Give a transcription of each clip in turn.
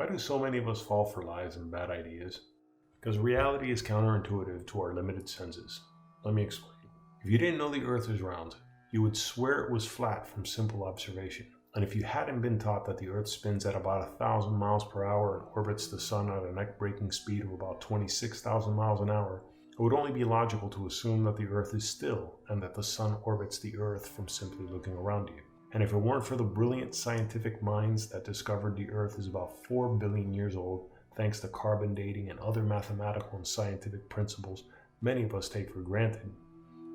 Why do so many of us fall for lies and bad ideas? Because reality is counterintuitive to our limited senses. Let me explain. If you didn't know the Earth is round, you would swear it was flat from simple observation. And if you hadn't been taught that the Earth spins at about 1,000 miles per hour and orbits the Sun at a neck-breaking speed of about 26,000 miles an hour, it would only be logical to assume that the Earth is still and that the Sun orbits the Earth from simply looking around you. And if it weren't for the brilliant scientific minds that discovered the Earth is about 4 billion years old, thanks to carbon dating and other mathematical and scientific principles many of us take for granted,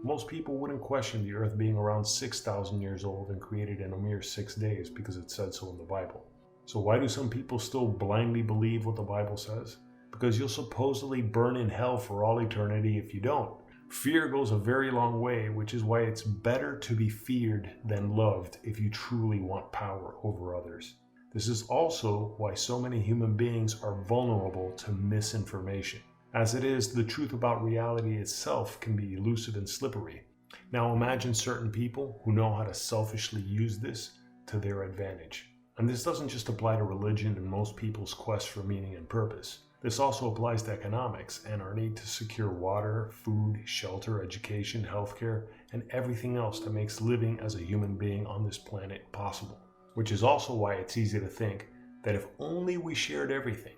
most people wouldn't question the Earth being around 6,000 years old and created in a mere 6 days because it said so in the Bible. So why do some people still blindly believe what the Bible says? Because you'll supposedly burn in hell for all eternity if you don't. Fear goes a very long way, which is why it's better to be feared than loved if you truly want power over others. This is also why so many human beings are vulnerable to misinformation. As it is, the truth about reality itself can be elusive and slippery. Now imagine certain people who know how to selfishly use this to their advantage. And this doesn't just apply to religion and most people's quest for meaning and purpose. This also applies to economics and our need to secure water, food, shelter, education, healthcare, and everything else that makes living as a human being on this planet possible. Which is also why it's easy to think that if only we shared everything,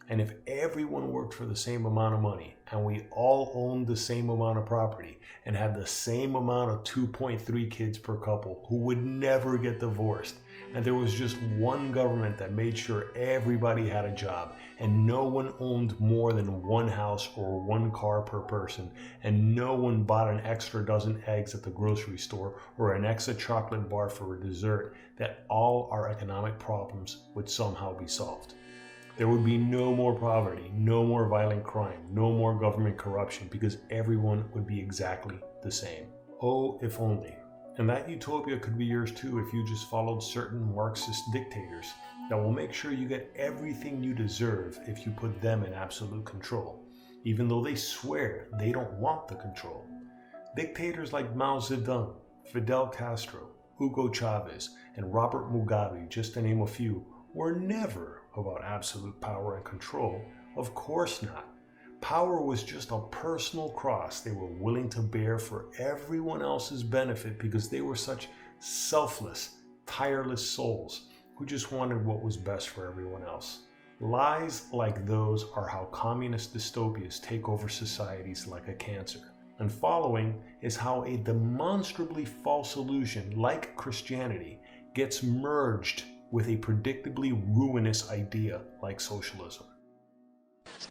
and if everyone worked for the same amount of money, and we all owned the same amount of property, and had the same amount of 2.3 kids per couple who would never get divorced, and there was just one government that made sure everybody had a job, and no one owned more than one house or one car per person, and no one bought an extra dozen eggs at the grocery store or an extra chocolate bar for a dessert, that all our economic problems would somehow be solved. There would be no more poverty, no more violent crime, no more government corruption, because everyone would be exactly the same. Oh, if only. And that utopia could be yours too if you just followed certain Marxist dictators that will make sure you get everything you deserve if you put them in absolute control, even though they swear they don't want the control. Dictators like Mao Zedong, Fidel Castro, Hugo Chavez, and Robert Mugabe, just to name a few, were never about absolute power and control. Of course not. Power was just a personal cross they were willing to bear for everyone else's benefit because they were such selfless, tireless souls who just wanted what was best for everyone else. Lies like those are how communist dystopias take over societies like a cancer. And following is how a demonstrably false illusion like Christianity gets merged with a predictably ruinous idea like socialism.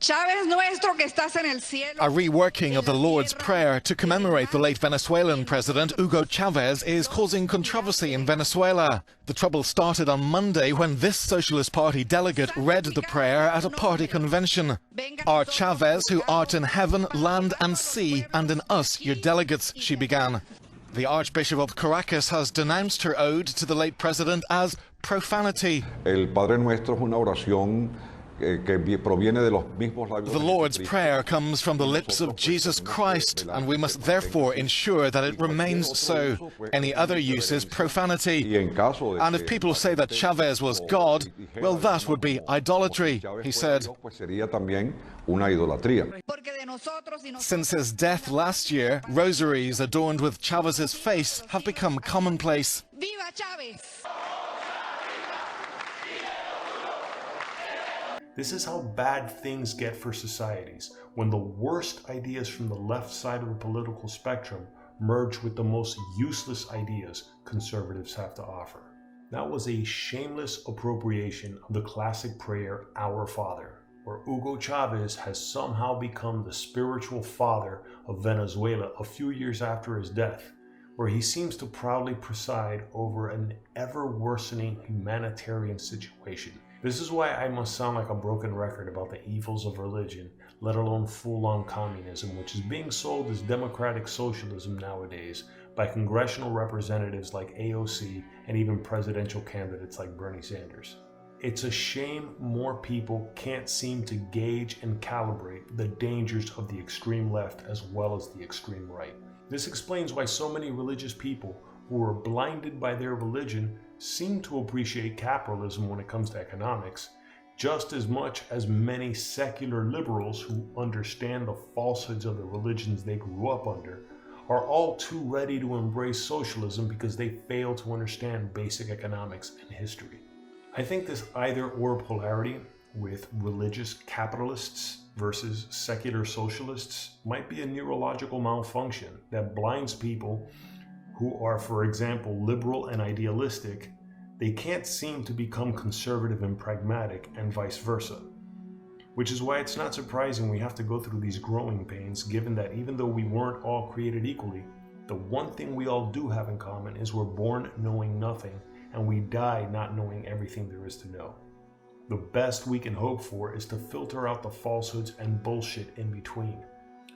A reworking of the Lord's Prayer to commemorate the late Venezuelan president Hugo Chavez is causing controversy in Venezuela. The trouble started on Monday when this Socialist Party delegate read the prayer at a party convention. Our Chavez, who art in heaven, land and sea, and in us your delegates, she began. The Archbishop of Caracas has denounced her ode to the late president as profanity. El Padre Nuestro es una oración que proviene de los mismos labios. The Lord's Prayer comes from the lips of Jesus Christ, and we must therefore ensure that it remains so. Any other use is profanity. And if people say that Chavez was God, well, that would be idolatry, he said. Since his death last year, rosaries adorned with Chavez's face have become commonplace. Viva Chavez! This is how bad things get for societies, when the worst ideas from the left side of the political spectrum merge with the most useless ideas conservatives have to offer. That was a shameless appropriation of the classic prayer, Our Father, where Hugo Chavez has somehow become the spiritual father of Venezuela a few years after his death, where he seems to proudly preside over an ever-worsening humanitarian situation. This is why I must sound like a broken record about the evils of religion, let alone full-on communism, which is being sold as democratic socialism nowadays by congressional representatives like AOC and even presidential candidates like Bernie Sanders. It's a shame more people can't seem to gauge and calibrate the dangers of the extreme left as well as the extreme right. This explains why so many religious people who are blinded by their religion seem to appreciate capitalism when it comes to economics, just as much as many secular liberals who understand the falsehoods of the religions they grew up under are all too ready to embrace socialism because they fail to understand basic economics and history. I think this either-or polarity with religious capitalists versus secular socialists might be a neurological malfunction that blinds people who are, for example, liberal and idealistic. They can't seem to become conservative and pragmatic, and vice versa. Which is why it's not surprising we have to go through these growing pains, given that even though we weren't all created equally, the one thing we all do have in common is we're born knowing nothing, and we die not knowing everything there is to know. The best we can hope for is to filter out the falsehoods and bullshit in between,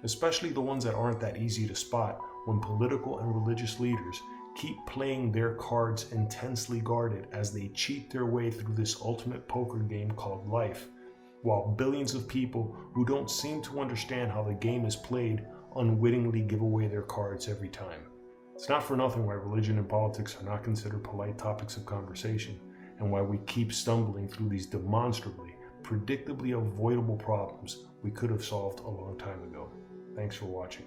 especially the ones that aren't that easy to spot when political and religious leaders keep playing their cards intensely guarded as they cheat their way through this ultimate poker game called life, while billions of people who don't seem to understand how the game is played unwittingly give away their cards every time. It's not for nothing why religion and politics are not considered polite topics of conversation, and why we keep stumbling through these demonstrably, predictably avoidable problems we could have solved a long time ago. Thanks for watching.